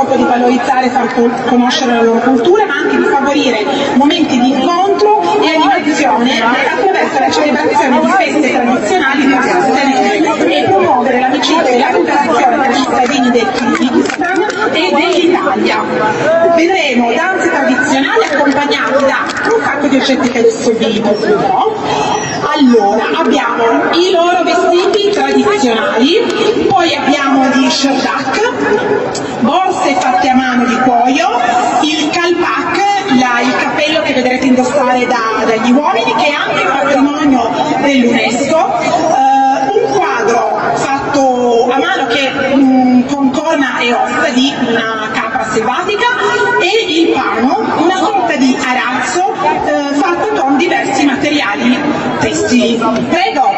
scopo di valorizzare e far conoscere la loro cultura, ma anche di favorire momenti di incontro e animazione attraverso la celebrazione di feste tradizionali per sostenere e promuovere l'amicizia e la cooperazione tra i cittadini del Kirghizistan e dell'Italia. Vedremo danze tradizionali accompagnate da un sacco di oggetti che adesso vi mostrerò. Allora, abbiamo i loro vestiti tradizionali, poi abbiamo gli shortak, borse fatte a mano di cuoio, il kalpak, il cappello che vedrete indossare dagli uomini, che è anche patrimonio dell'UNESCO, un quadro fatto a mano che con corna e ossa di una capra selvatica, e il pano, una sorta di arazzo fatto con diversi materiali tessili. Prego!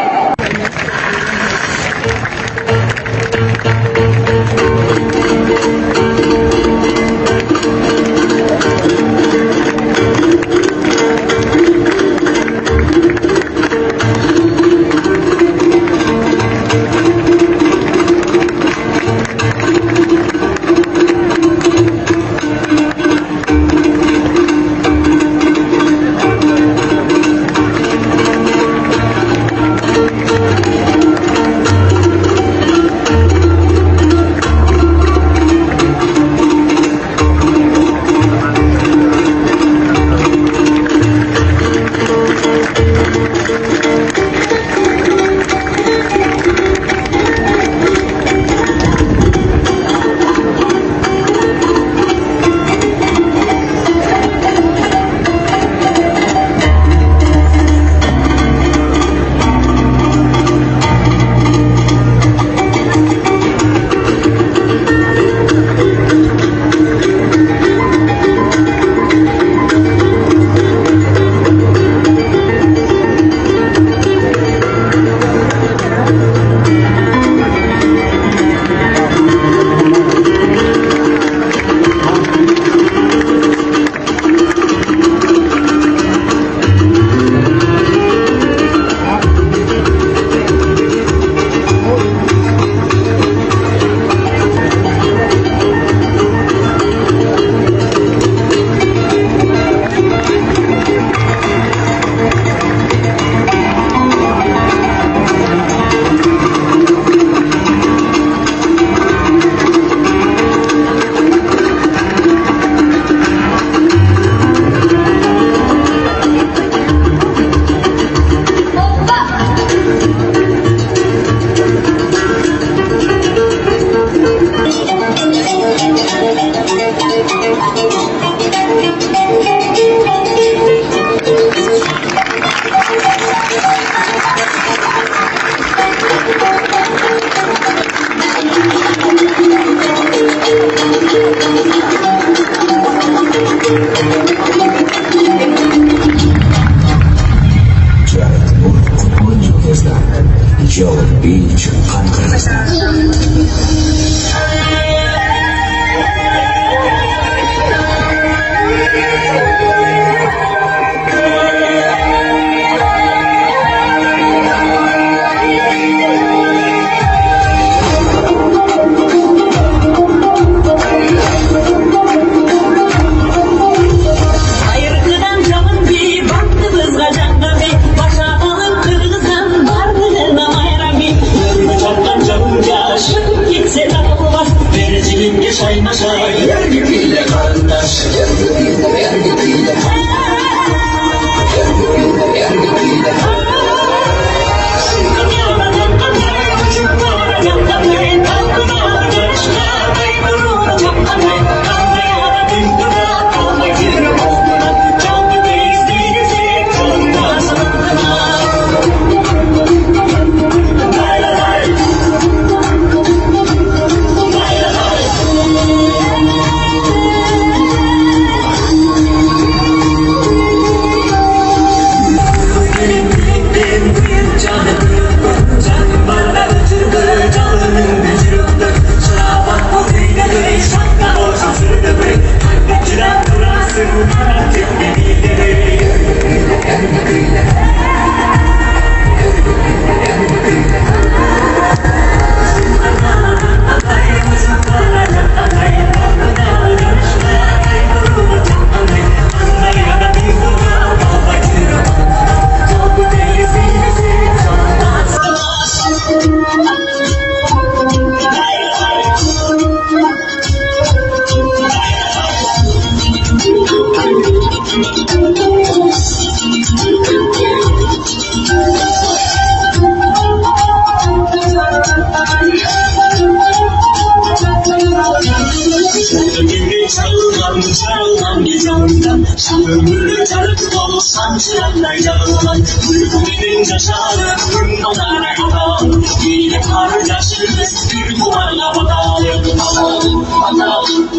Gibi çalınan çalan bir candan Şanlı çarık dolu sancılarla yalan Duygu gidince çağırın onlara yalan Yine kardeşimiz bir duvarla bakalım Bakalım, bakalım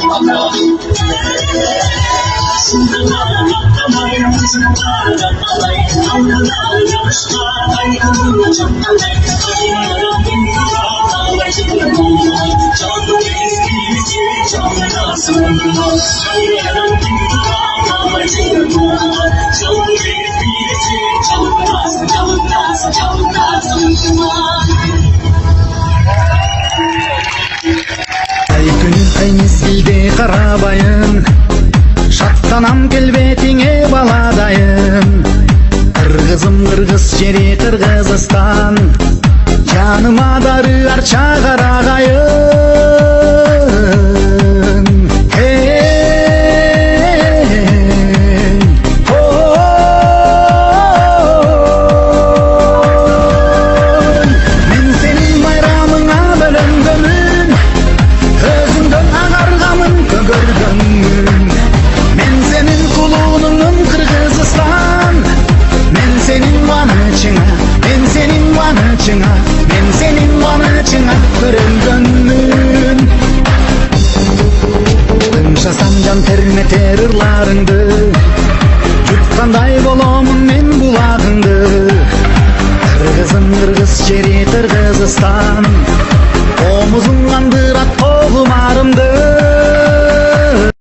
Bakalım, Sınırlara katlamayın, sınırlara katlamayın Anlalar yarışlar, aykırılı çatlamayın Ayılara bindiler, dağlaşın buldular Canlı biz canlı nasıldılar Ayılara bindiler, dağlaşın buldular Canlı biz canlı nasıldılar Ай мезгилде карабайын шаттанам келбетиңе баладайын Кыргызым кыргыз жери Кыргызстан